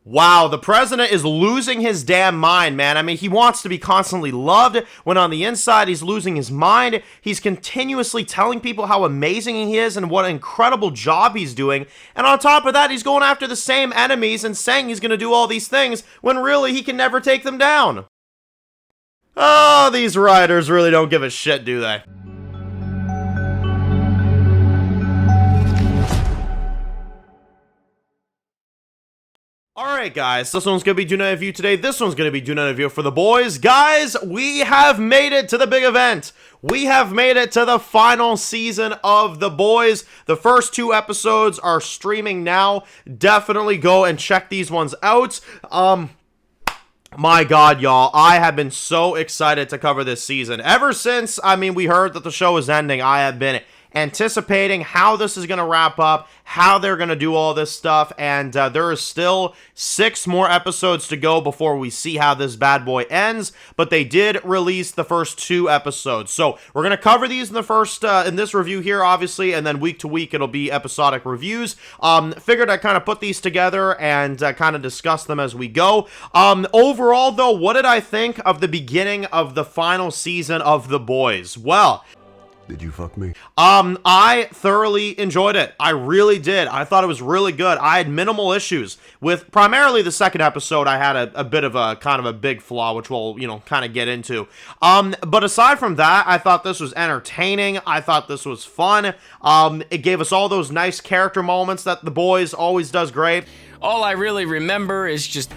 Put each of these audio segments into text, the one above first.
Wow, the president is losing his damn mind, man. I mean, he wants to be constantly loved, when on the inside, he's losing his mind. He's continuously telling people how amazing he is and what an incredible job he's doing. And on top of that, he's going after the same enemies and saying he's going to do all these things when really he can never take them down. Oh, these writers really don't give a shit, do they? Alright guys, this one's going to be Do Not Review today. This one's going to be Do Not Review for the boys. Guys, we have made it to the big event. We have made it to the final season of The Boys. The first 2 episodes are streaming now. Definitely go and check these ones out. My God, y'all, I have been so excited to cover this season. Ever since, we heard that the show is ending, I have been anticipating how this is going to wrap up, how they're going to do all this stuff, and there is still 6 more episodes to go before we see how this bad boy ends, but they did release the first 2 episodes, so we're going to cover these in the first, in this review here, obviously, and then week to week it'll be episodic reviews. Figured I'd kind of put these together and kind of discuss them as we go. Overall, though, what did I think of the beginning of the final season of The Boys? Well, did you fuck me? I thoroughly enjoyed it. I really did. I thought it was really good. I had minimal issues with primarily the second episode. I had a bit of a kind of a big flaw, which we'll, kind of get into. But aside from that, I thought this was entertaining. I thought this was fun. It gave us all those nice character moments that The Boys always does great. All I really remember is just,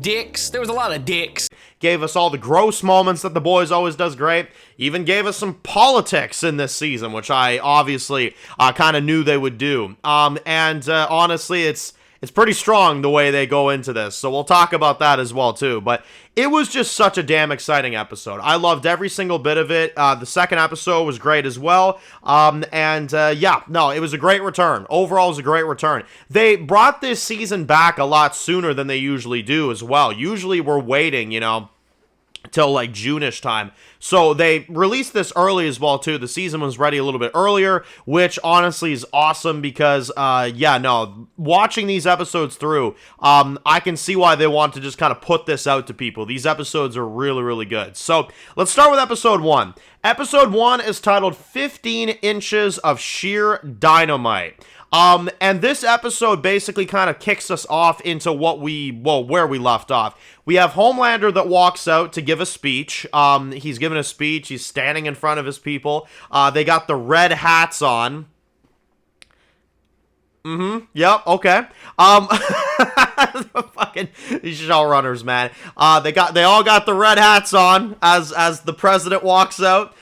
dicks. There was a lot of dicks. Gave us all the gross moments that The Boys always does great. Even gave us some politics in this season, which I obviously kind of knew they would do. Honestly, it's pretty strong the way they go into this, so we'll talk about that as well too. But it was just such a damn exciting episode. I loved every single bit of it. The second episode was great as well. It was a great return. Overall, it was a great return. They brought this season back a lot sooner than they usually do as well. Usually we're waiting, till like June-ish time. So they released this early as well too. The season was ready a little bit earlier, which honestly is awesome because watching these episodes through, I can see why they want to just kind of put this out to people. These episodes are really, really good. So let's start with episode 1. Episode 1 is titled 15 Inches of Sheer Dynamite. And this episode basically kind of kicks us off into where we left off. We have Homelander that walks out to give a speech. He's giving a speech. He's standing in front of his people. They got the red hats on. Yep, okay. Fucking these showrunners, man. They all got the red hats on as the president walks out.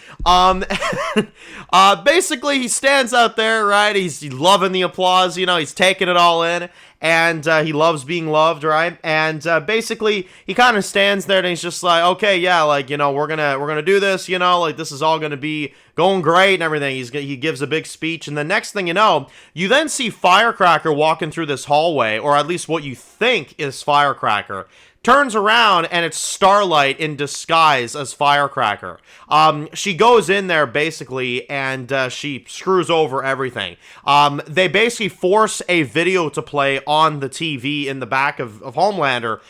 Basically he stands out there, right? He's loving the applause, he's taking it all in, and he loves being loved, right? And basically he kind of stands there and he's just like, okay, yeah, like, we're gonna do this, like this is all gonna be going great and everything. He gives a big speech, and the next thing you know, you then see Firecracker walking through this hallway, or at least what you think is Firecracker. Turns around and it's Starlight in disguise as Firecracker. She goes in there basically and she screws over everything. They basically force a video to play on the TV in the back of Homelander,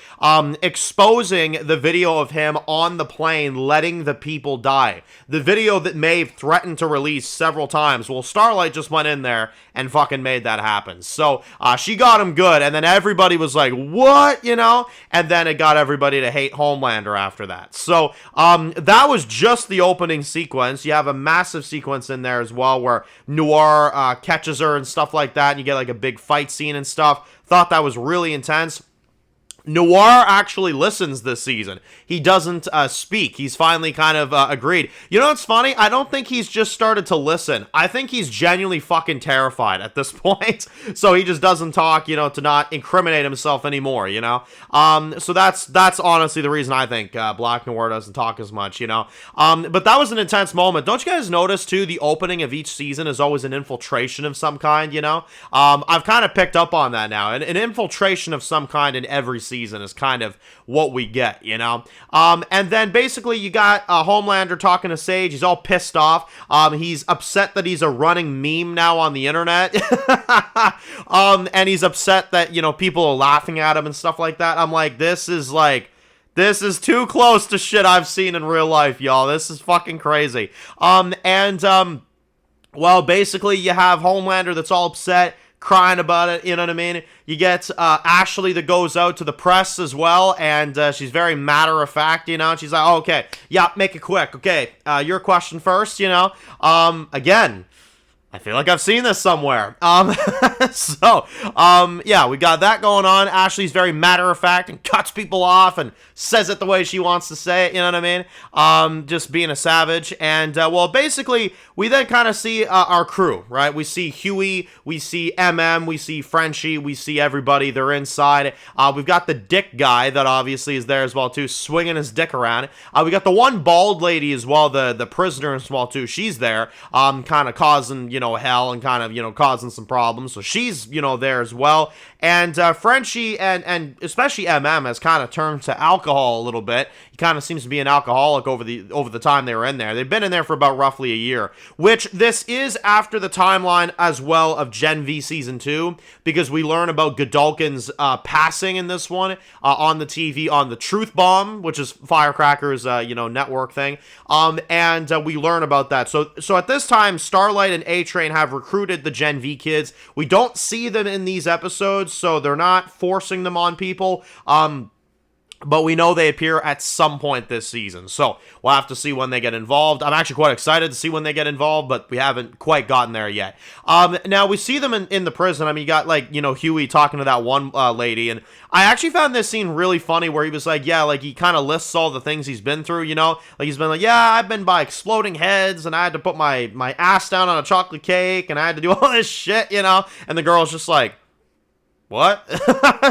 exposing the video of him on the plane letting the people die. The video that Maeve threatened to release several times. Well, Starlight just went in there and fucking made that happen. So she got him good, and then everybody was like, what? And then it got everybody to hate Homelander after that. So that was just the opening sequence. You have a massive sequence in there as well where Noir catches her and stuff like that, and you get like a big fight scene and stuff. Thought that was really intense. Noir actually listens this season. He doesn't speak. He's finally kind of agreed. You know what's funny? I don't think he's just started to listen. I think he's genuinely fucking terrified at this point. So he just doesn't talk, to not incriminate himself anymore, So that's honestly the reason I think Black Noir doesn't talk as much, But that was an intense moment. Don't you guys notice, too, the opening of each season is always an infiltration of some kind, I've kind of picked up on that now. An infiltration of some kind in every season. season is kind of what we get, you know? And then basically you got Homelander talking to Sage. He's all pissed off. He's upset that he's a running meme now on the internet. And he's upset that, you know, people are laughing at him and stuff like that. I'm like, this is too close to shit I've seen in real life, y'all. This is fucking crazy. Well, basically, you have Homelander that's all upset, crying about it, you know what I mean? You get Ashley that goes out to the press as well, and she's very matter-of-fact, you know? And she's like, oh, okay, yeah, make it quick. Okay, your question first, you know? Again, I feel like I've seen this somewhere. Yeah, we got that going on. Ashley's very matter-of-fact and cuts people off and says it the way she wants to say it, you know what I mean? Just being a savage. And, well, basically, we then kind of see our crew, right? We see Huey, we see MM, we see Frenchie, we see everybody. They're inside. We've got the dick guy that obviously is there as well, too, swinging his dick around. We got the one bald lady as well, the prisoner as well, too. She's there, kind of causing, you know, hell and kind of, you know, causing some problems. So she's, you know, there as well. And Frenchie and especially MM has kind of turned to alcohol a little bit. He kind of seems to be an alcoholic over the time they were in there. They've been in there for about roughly a year, which this is after the timeline as well of Gen V Season 2, because we learn about Godolkin's passing in this one on the TV on the Truth Bomb, which is Firecracker's, you know, network thing. And we learn about that. So at this time, Starlight and A-Train have recruited the Gen V kids. We don't see them in these episodes, so they're not forcing them on people. But we know they appear at some point this season, so we'll have to see when they get involved. I'm actually quite excited to see when they get involved, but we haven't quite gotten there yet. Now, we see them in the prison. I mean, you got, like, you know, Huey talking to that one lady, and I actually found this scene really funny where he was like, yeah, like, he kind of lists all the things he's been through, you know? Like, he's been like, yeah, I've been by exploding heads, and I had to put my ass down on a chocolate cake, and I had to do all this shit, you know? And the girl's just like, what?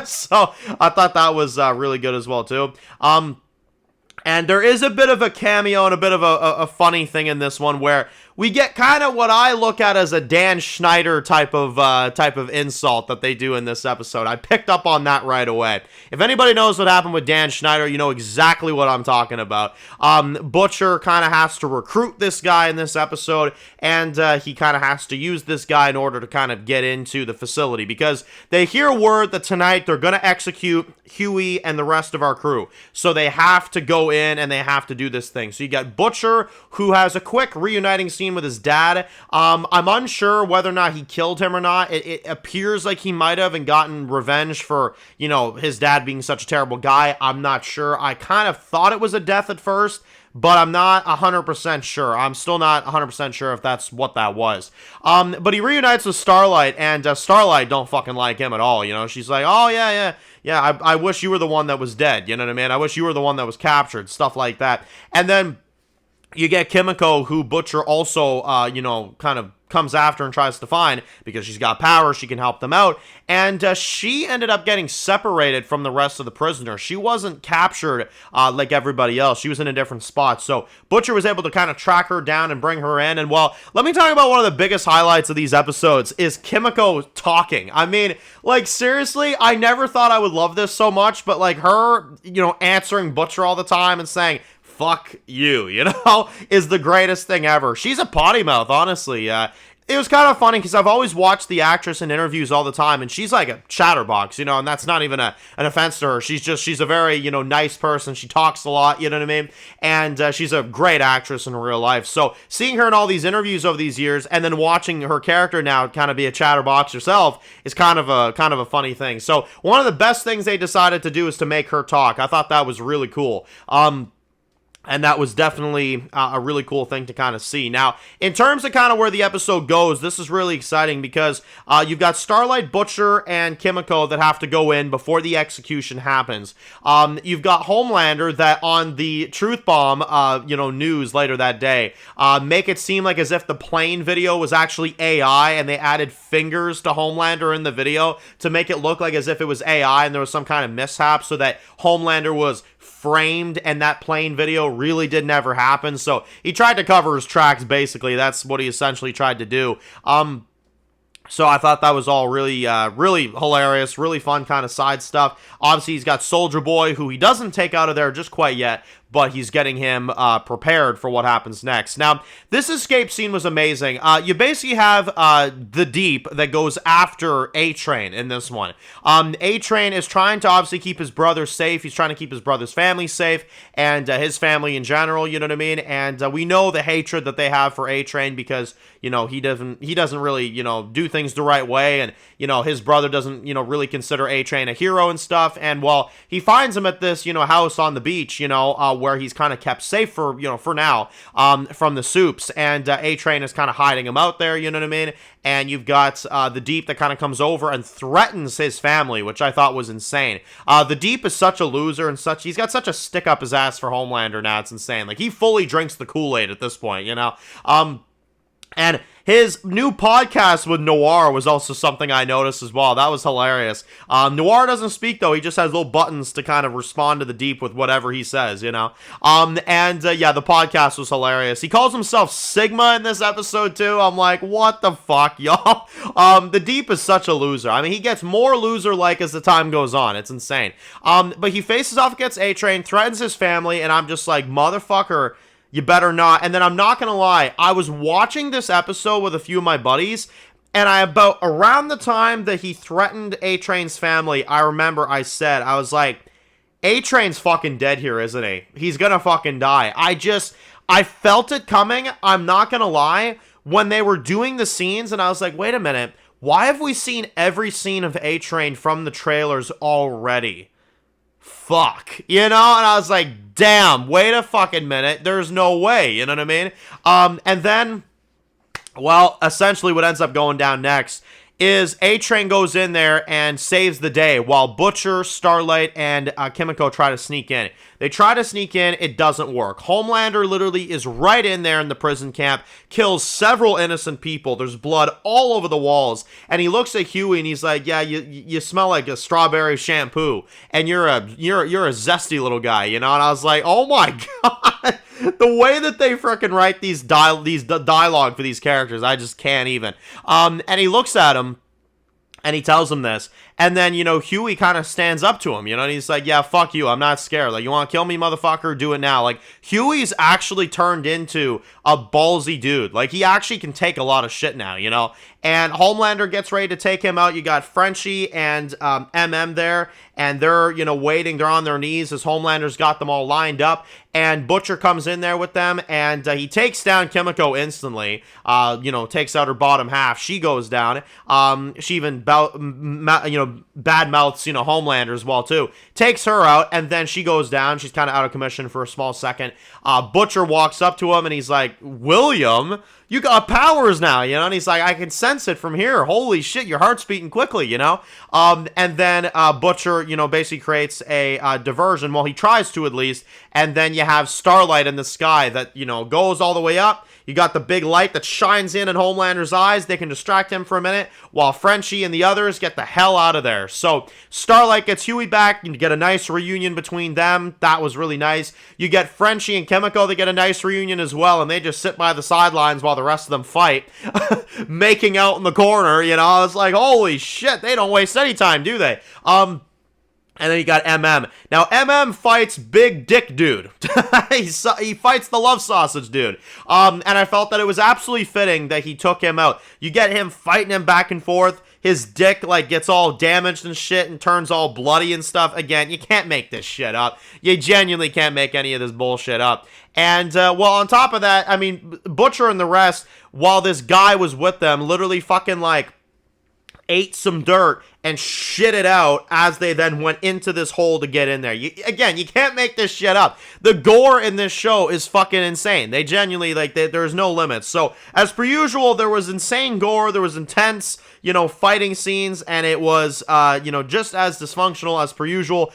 So I thought that was really good as well too. And there is a bit of a cameo and a bit of a funny thing in this one where we get kind of what I look at as a Dan Schneider type of insult that they do in this episode. I picked up on that right away. If anybody knows what happened with Dan Schneider, you know exactly what I'm talking about. Butcher kind of has to recruit this guy in this episode, and he kind of has to use this guy in order to kind of get into the facility, because they hear word that tonight they're going to execute Huey and the rest of our crew. So they have to go in and they have to do this thing. So you got Butcher, who has a quick reuniting scene with his dad. I'm unsure whether or not he killed him or not. It appears like he might have and gotten revenge for, you know, his dad being such a terrible guy. I'm not sure. I kind of thought it was a death at first, but I'm not 100% sure. I'm still not 100% sure if that's what that was. But he reunites with Starlight, and Starlight don't fucking like him at all, you know? She's like, oh, yeah, I wish you were the one that was dead, you know what I mean? I wish you were the one that was captured, stuff like that. And then you get Kimiko, who Butcher also, you know, kind of comes after and tries to find, because she's got power, she can help them out, and she ended up getting separated from the rest of the prisoners. She wasn't captured like everybody else. She was in a different spot, so Butcher was able to kind of track her down and bring her in. And well, let me talk about one of the biggest highlights of these episodes is Kimiko talking. I mean, like, seriously, I never thought I would love this so much, but like her, you know, answering Butcher all the time and saying, fuck you, you know, is the greatest thing ever. She's a potty mouth, honestly. It was kind of funny because I've always watched the actress in interviews all the time, and she's like a chatterbox, you know, and that's not even an offense to her. She's a very, you know, nice person. She talks a lot, you know what I mean? And she's a great actress in real life. So seeing her in all these interviews over these years, and then watching her character now kind of be a chatterbox herself, is kind of a funny thing. So one of the best things they decided to do is to make her talk. I thought that was really cool. And that was definitely a really cool thing to kind of see. Now, in terms of kind of where the episode goes, this is really exciting because you've got Starlight, Butcher, and Kimiko that have to go in before the execution happens. You've got Homelander that on the Truth Bomb, you know, news later that day, make it seem like as if the plane video was actually AI, and they added fingers to Homelander in the video to make it look like as if it was AI and there was some kind of mishap, so that Homelander was framed and that plane video really did never happen. So he tried to cover his tracks, basically. That's what he essentially tried to do. So I thought that was all really, really hilarious, really fun kind of side stuff. Obviously, he's got Soldier Boy, who he doesn't take out of there just quite yet, but he's getting him prepared for what happens next. Now, this escape scene was amazing. You basically have the Deep that goes after A-Train in this one. A-Train is trying to obviously keep his brother safe. He's trying to keep his brother's family safe and his family in general, you know what I mean? And we know the hatred that they have for A-Train because, you know, he doesn't really, you know, do things the right way, and, you know, his brother doesn't, you know, really consider A-Train a hero and stuff. And, well, he finds him at this, you know, house on the beach, you know, where he's kind of kept safe for, you know, for now, from the Supes, and A-Train is kind of hiding him out there, you know what I mean? And you've got the Deep that kind of comes over and threatens his family, which I thought was insane. The Deep is such a loser and he's got such a stick up his ass for Homelander now, it's insane. Like, he fully drinks the Kool-Aid at this point, you know? And his new podcast with Noir was also something I noticed as well. That was hilarious. Noir doesn't speak, though. He just has little buttons to kind of respond to the Deep with whatever he says, you know? Yeah, the podcast was hilarious. He calls himself Sigma in this episode, too. I'm like, what the fuck, y'all? The Deep is such a loser. I mean, he gets more loser-like as the time goes on. It's insane. But he faces off against A-Train, threatens his family, and I'm just like, motherfucker, you better not. And then I'm not going to lie, I was watching this episode with a few of my buddies, and about around the time that he threatened A-Train's family, I remember I was like, A-Train's fucking dead here, isn't he? He's going to fucking die. I felt it coming, I'm not going to lie, when they were doing the scenes, and I was like, wait a minute, why have we seen every scene of A-Train from the trailers already? Fuck, you know? And I was like, damn, wait a fucking minute, there's no way, you know what I mean? And then, well, essentially what ends up going down next is A-Train goes in there and saves the day while Butcher, Starlight, and Kimiko try to sneak in. They try to sneak in, it doesn't work. Homelander literally is right in there in the prison camp, kills several innocent people. There's blood all over the walls, and he looks at Huey and he's like, "Yeah, you smell like a strawberry shampoo, and you're a zesty little guy, you know." And I was like, "Oh my god." The way that they freaking write these dialogue for these characters, I just can't even. And he looks at him, and he tells him this, and then, you know, Huey kind of stands up to him, you know, and he's like, "Yeah, fuck you, I'm not scared. Like, you want to kill me, motherfucker? Do it now." Like, Huey's actually turned into a ballsy dude. Like, he actually can take a lot of shit now, you know? And Homelander gets ready to take him out. You got Frenchie and MM there, and they're, you know, waiting. They're on their knees as Homelander's got them all lined up, and Butcher comes in there with them, and he takes down Kimiko instantly, you know, takes out her bottom half. She goes down. She even, bad mouths, you know, Homelander as well, too. Takes her out, and then she goes down. She's kind of out of commission for a small second. Butcher walks up to him, and he's like, "William, you got powers now," you know, and he's like, "I can sense it from here. Holy shit, your heart's beating quickly," you know? And then Butcher, you know, basically creates a diversion. Well, he tries to, at least. And then you have Starlight in the sky that, you know, goes all the way up. You got the big light that shines in Homelander's eyes. They can distract him for a minute, while Frenchie and the others get the hell out of there. So Starlight gets Huey back. You get a nice reunion between them. That was really nice. You get Frenchie and Kimiko. They get a nice reunion as well, and they just sit by the sidelines while the rest of them fight, making out in the corner, you know? I was like, holy shit, they don't waste any time, do they? And then you got MM. Now, MM fights Big Dick Dude. He fights the Love Sausage Dude. And I felt that it was absolutely fitting that he took him out. You get him fighting him back and forth. His dick, like, gets all damaged and shit and turns all bloody and stuff. Again, you can't make this shit up. You genuinely can't make any of this bullshit up. And, well, on top of that, I mean, Butcher and the rest, while this guy was with them, literally fucking, like, ate some dirt and shit it out as they then went into this hole to get in there. Again, you can't make this shit up. The gore in this show is fucking insane. They genuinely, like, there's no limits. So, as per usual, there was insane gore, there was intense, you know, fighting scenes, and it was, you know, just as dysfunctional as per usual.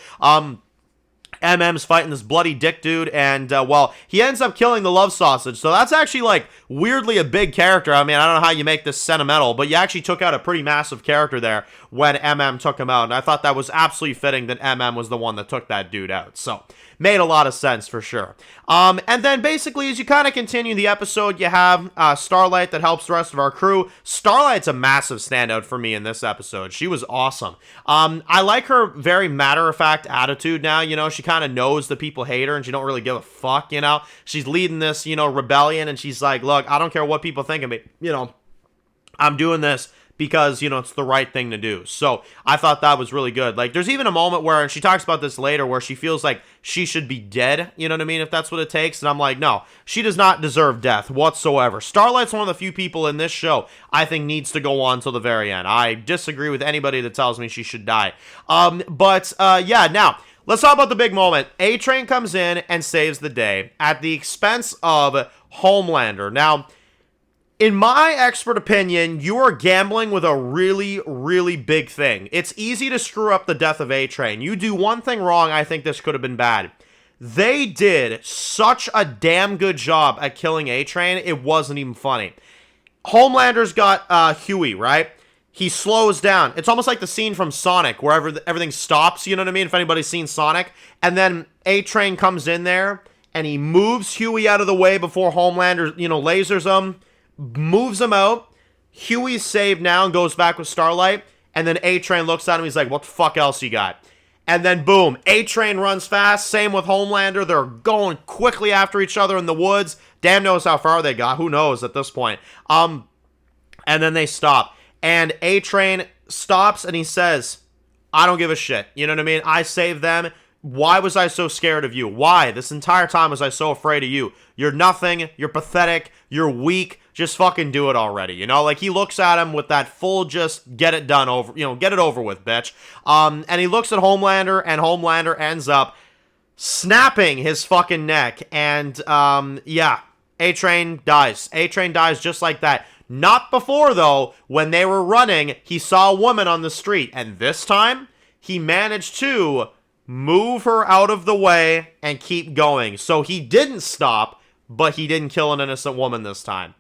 MM's fighting this bloody dick dude, and, well, he ends up killing the love sausage. So that's actually, like, weirdly a big character. I mean, I don't know how you make this sentimental, but you actually took out a pretty massive character there when MM took him out. And I thought that was absolutely fitting that MM was the one that took that dude out. So, made a lot of sense for sure. And then basically, as you kind of continue the episode, you have Starlight that helps the rest of our crew. Starlight's a massive standout for me in this episode. She was awesome. I like her very matter-of-fact attitude now. You know, she kind of knows that people hate her and she don't really give a fuck, you know. She's leading this, you know, rebellion, and she's like, look, I don't care what people think of me. You know, I'm doing this because, you know, it's the right thing to do. So I thought that was really good. Like, there's even a moment where, and she talks about this later, where she feels like she should be dead, you know what I mean, if that's what it takes. And I'm like, no, she does not deserve death whatsoever. Starlight's one of the few people in this show I think needs to go on till the very end. I disagree with anybody that tells me she should die. Yeah, now, let's talk about the big moment. A-Train comes in and saves the day at the expense of Homelander. Now, in my expert opinion, you are gambling with a really, really big thing. It's easy to screw up the death of A-Train. You do one thing wrong, I think this could have been bad. They did such a damn good job at killing A-Train, it wasn't even funny. Homelander's got Huey, right? He slows down. It's almost like the scene from Sonic, where everything stops, you know what I mean? If anybody's seen Sonic. And then A-Train comes in there, and he moves Huey out of the way before Homelander, you know, lasers him. Moves him out. Huey's saved now and goes back with Starlight. And then A-Train looks at him. He's like, what the fuck else you got? And then boom, A-Train runs fast. Same with Homelander. They're going quickly after each other in the woods. Damn knows how far they got. Who knows at this point? And then they stop. And A-Train stops and he says, I don't give a shit. You know what I mean? I saved them. Why was I so scared of you? Why? This entire time was I so afraid of you? You're nothing. You're pathetic. You're weak. Just fucking do it already. You know, like he looks at him with that full just get it done over, you know, get it over with, bitch. And he looks at Homelander, and Homelander ends up snapping his fucking neck. And, yeah, A-Train dies. A-Train dies just like that. Not before, though. When they were running, he saw a woman on the street. And this time, he managed to move her out of the way and keep going. So he didn't stop, but he didn't kill an innocent woman this time.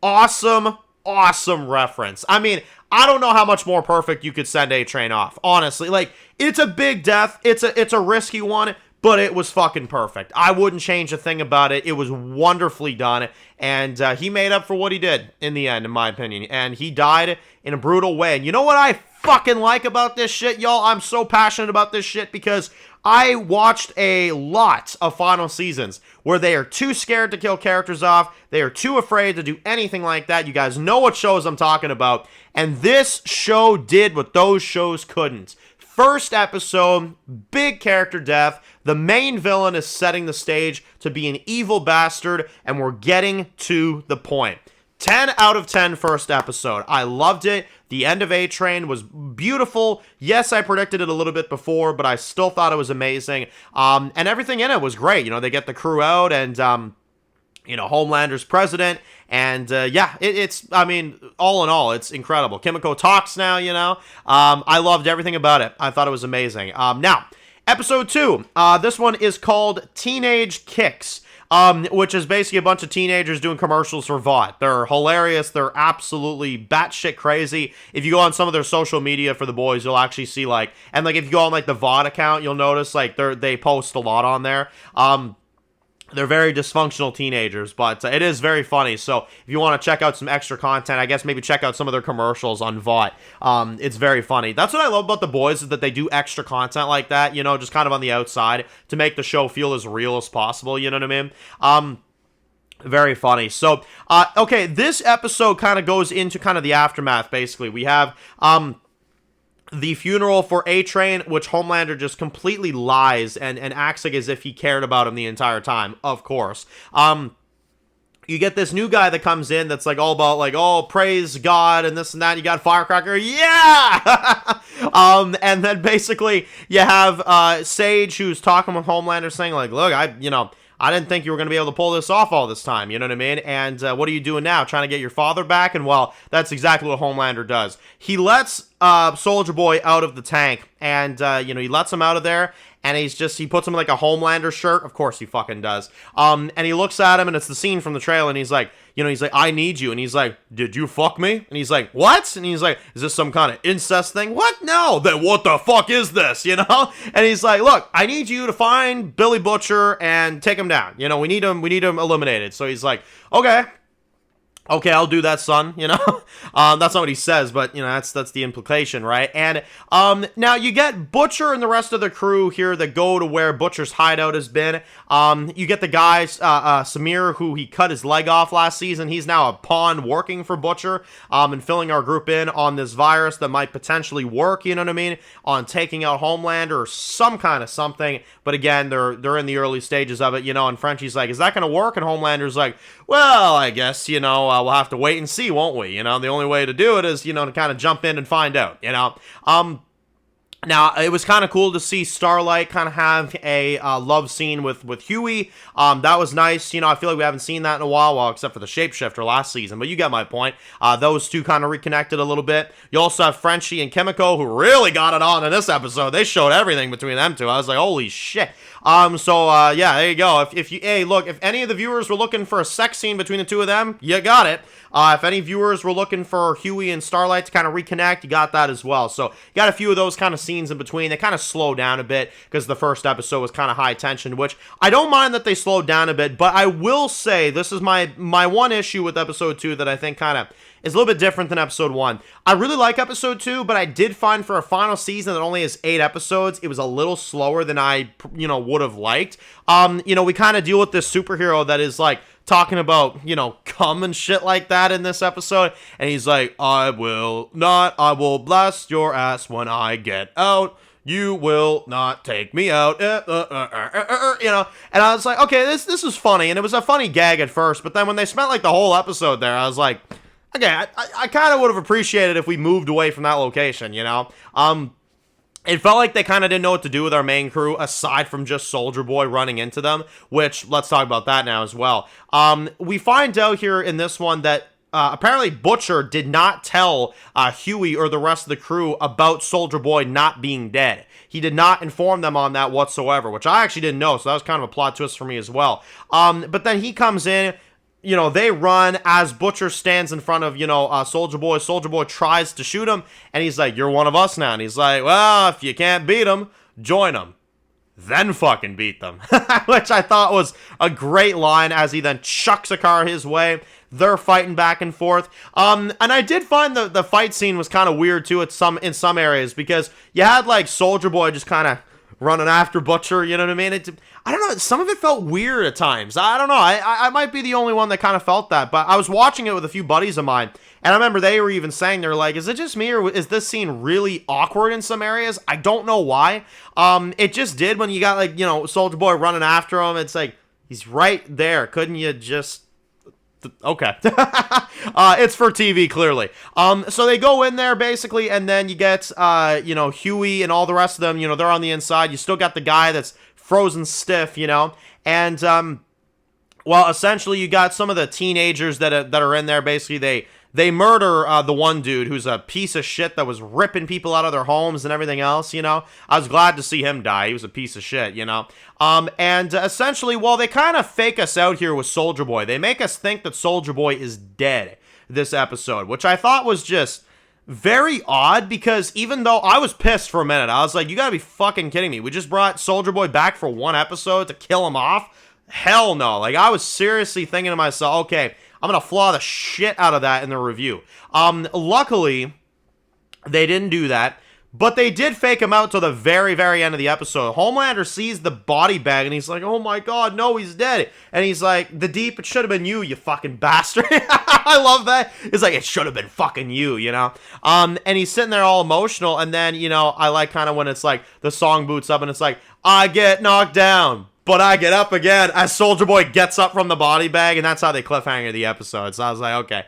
Awesome, awesome reference. I mean, I don't know how much more perfect you could send A-Train off, honestly. Like, it's a big death. It's a risky one, but it was fucking perfect. I wouldn't change a thing about it. It was wonderfully done, and he made up for what he did in the end, in my opinion. And he died in a brutal way. And you know what I fucking like about this shit, y'all? I'm so passionate about this shit because I watched a lot of final seasons where they are too scared to kill characters off. They are too afraid to do anything like that. You guys know what shows I'm talking about. And this show did what those shows couldn't. First episode, big character death. The main villain is setting the stage to be an evil bastard, and we're getting to the point. 10 out of 10 first episode. I loved it. The end of A-Train was beautiful. Yes, I predicted it a little bit before, but I still thought it was amazing. And everything in it was great. You know, they get the crew out and, you know, Homelander's president. And, yeah, it's, I mean, all in all, it's incredible. Kimiko talks now, you know. I loved everything about it. I thought it was amazing. Now, episode 2. This one is called Teenage Kicks. Which is basically a bunch of teenagers doing commercials for Vought. They're hilarious. They're absolutely batshit crazy. If you go on some of their social media for the boys, you'll actually see, like, and, like, if you go on, like, the Vought account, you'll notice, like, they post a lot on there. They're very dysfunctional teenagers, but it is very funny. So if you want to check out some extra content, I guess maybe check out some of their commercials on Vought. It's very funny. That's what I love about the boys, is that they do extra content like that, you know, just kind of on the outside to make the show feel as real as possible, you know what I mean? Very funny. So, okay, this episode kind of goes into kind of the aftermath, basically. We have, the funeral for A-Train, which Homelander just completely lies and acts like as if he cared about him the entire time, of course. You get this new guy that comes in that's like all about like, oh, praise God and this and that. You got Firecracker. Yeah! And then basically you have Sage, who's talking with Homelander saying like, look, I didn't think you were going to be able to pull this off all this time, you know what I mean? And what are you doing now? Trying to get your father back? And well, that's exactly what Homelander does. He lets Soldier Boy out of the tank, and he lets him out of there, and he puts him in like a Homelander shirt. Of course he fucking does. And he looks at him, and it's the scene from the trailer, and he's like, I need you. And he's like, did you fuck me? And he's like, what? And he's like, is this some kind of incest thing? What? No. Then what the fuck is this, And he's like, look, I need you to find Billy Butcher and take him down. We need him eliminated. So he's like, okay, I'll do that, son, That's not what he says, but, that's the implication, right? And now you get Butcher and the rest of the crew here that go to where Butcher's hideout has been. You get the guy, Samir, who he cut his leg off last season. He's now a pawn working for Butcher and filling our group in on this virus that might potentially work, on taking out Homelander or some kind of something. But again, they're in the early stages of it, and Frenchie's like, is that going to work? And Homelander's like, well, I guess, we'll have to wait and see, won't we? The only way to do it is, to kind of jump in and find out, Now, it was kind of cool to see Starlight kind of have a love scene with Huey. That was nice. I feel like we haven't seen that in a while, well, except for the Shapeshifter last season, but you get my point. Those two kind of reconnected a little bit. You also have Frenchie and Kimiko, who really got it on in this episode. They showed everything between them two. I was like, holy shit. Yeah, there you go. If any of the viewers were looking for a sex scene between the two of them, you got it. If any viewers were looking for Huey and Starlight to kind of reconnect, you got that as well. So, you got a few of those kind of scenes in between. They kind of slow down a bit because the first episode was kind of high tension, which I don't mind that they slowed down a bit, but I will say this is my one issue with episode 2 that I think kind of is a little bit different than episode 1. I really like episode 2, but I did find for a final season that only has 8 episodes, it was a little slower than I, would have liked. We kind of deal with this superhero that is like talking about, cum and shit like that in this episode, and he's like, I will blast your ass when I get out. You will not take me out, and I was like, okay, this is funny, and it was a funny gag at first, but then when they spent like the whole episode there, I was like, okay, I kind of would have appreciated if we moved away from that location, It felt like they kind of didn't know what to do with our main crew, aside from just Soldier Boy running into them, which, let's talk about that now as well. We find out here in this one that apparently Butcher did not tell Huey or the rest of the crew about Soldier Boy not being dead. He did not inform them on that whatsoever, which I actually didn't know, so that was kind of a plot twist for me as well. But then he comes in, they run as Butcher stands in front of, Soldier Boy. Soldier Boy tries to shoot him, and he's like, you're one of us now. And he's like, well, if you can't beat him, join him. Then fucking beat them. Which I thought was a great line as he then chucks a car his way. They're fighting back and forth. And I did find the fight scene was kind of weird, too, in some areas, because you had, like, Soldier Boy just kind of running after Butcher, you know what I mean? I don't know, some of it felt weird at times. I don't know, I might be the only one that kind of felt that, but I was watching it with a few buddies of mine, and I remember they were even saying, they're like, is it just me, or is this scene really awkward in some areas? I don't know why. It just did when you got, like, Soldier Boy running after him. It's like, he's right there. Couldn't you just... Okay. It's for TV, clearly. So they go in there, basically, and then you get, Huey and all the rest of them, they're on the inside. You still got the guy that's frozen stiff, and, well, essentially, you got some of the teenagers that are in there. Basically, they murder the one dude who's a piece of shit that was ripping people out of their homes and everything else, I was glad to see him die. He was a piece of shit, And essentially, well, they kind of fake us out here with Soldier Boy. They make us think that Soldier Boy is dead this episode, which I thought was just very odd, because even though I was pissed for a minute, I was like, you gotta be fucking kidding me. We just brought Soldier Boy back for one episode to kill him off? Hell no. Like, I was seriously thinking to myself, okay, I'm gonna flaw the shit out of that in the review. Luckily, they didn't do that, but they did fake him out till the very, very end of the episode. Homelander sees the body bag, and he's like, oh my god, no, he's dead. And he's like, the Deep, it should have been you fucking bastard. I love that. It's like, it should have been fucking you, And he's sitting there all emotional, and then, I like kind of when it's like, the song boots up, and it's like, I get knocked down, but I get up again, as Soldier Boy gets up from the body bag, and that's how they cliffhanger the episode. So I was like, okay.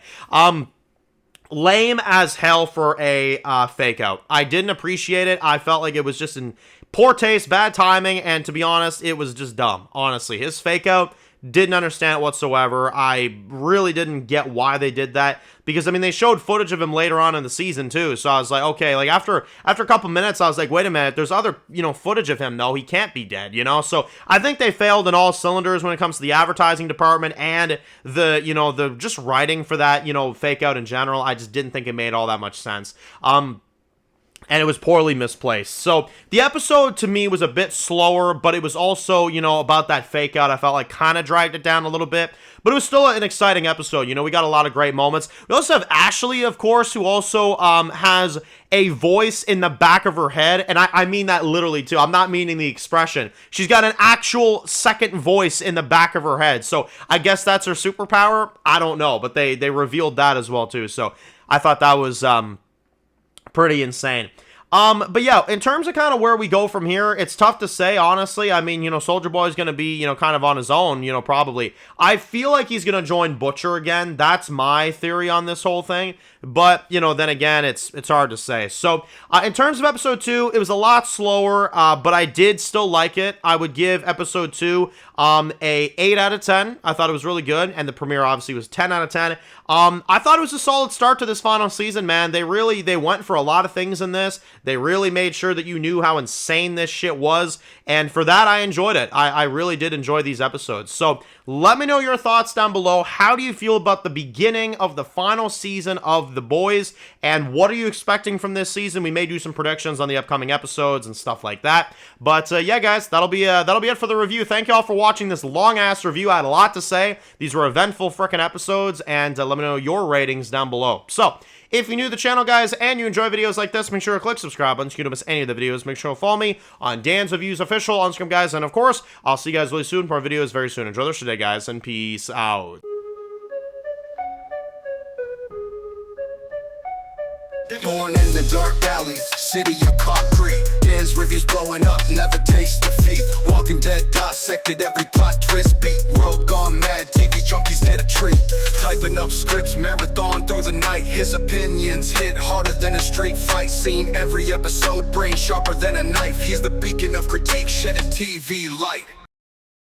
Lame as hell for a fake out. I didn't appreciate it. I felt like it was just in poor taste, bad timing, and to be honest, it was just dumb. Honestly, his fake out, didn't understand it whatsoever. I really didn't get why they did that, because I mean, they showed footage of him later on in the season too, so I was like, okay, like after a couple minutes I was like, wait a minute, there's other, footage of him. No, he can't be dead, so I think they failed in all cylinders when it comes to the advertising department and the just writing for that fake out in general. I just didn't think it made all that much sense. And it was poorly misplaced. So the episode to me was a bit slower, but it was also, about that fake out. I felt like kind of dragged it down a little bit, but it was still an exciting episode. We got a lot of great moments. We also have Ashley, of course, who also has a voice in the back of her head, and I mean that literally too. I'm not meaning the expression. She's got an actual second voice in the back of her head. So I guess that's her superpower. I don't know, but they revealed that as well too. So I thought that was pretty insane. But yeah, in terms of kind of where we go from here, it's tough to say, honestly. I mean, Soulja Boy's going to be, kind of on his own, probably. I feel like he's going to join Butcher again. That's my theory on this whole thing. But, then again, it's hard to say. So, in terms of episode 2, it was a lot slower, but I did still like it. I would give episode 2 a 8 out of 10. I thought it was really good, and the premiere obviously was 10 out of 10. I thought it was a solid start to this final season, man. They went for a lot of things in this. They really made sure that you knew how insane this shit was, and for that, I enjoyed it. I really did enjoy these episodes. So, let me know your thoughts down below. How do you feel about the beginning of the final season of The Boys, and what are you expecting from this season? We may do some predictions on the upcoming episodes and stuff like that. But yeah, guys, that'll be it for the review. Thank you all for watching this long-ass review. I had a lot to say. These were eventful frickin' episodes, and let me know your ratings down below. So, if you're new to the channel, guys, and you enjoy videos like this, make sure to click subscribe button so you don't miss any of the videos. Make sure to follow me on Dan's Reviews Official on Instagram, guys. And, of course, I'll see you guys really soon for more videos very soon. Enjoy the rest of the day, guys, and peace out. Born in the dark alleys, city of concrete. Dan's reviews blowing up, never taste defeat. Walking Dead dissected every plot twist beat. World gone mad, TV junkies need a treat. Typing up scripts, marathon through the night. His opinions hit harder than a street fight scene. Every episode, brain sharper than a knife. He's the beacon of critique, shedding TV light.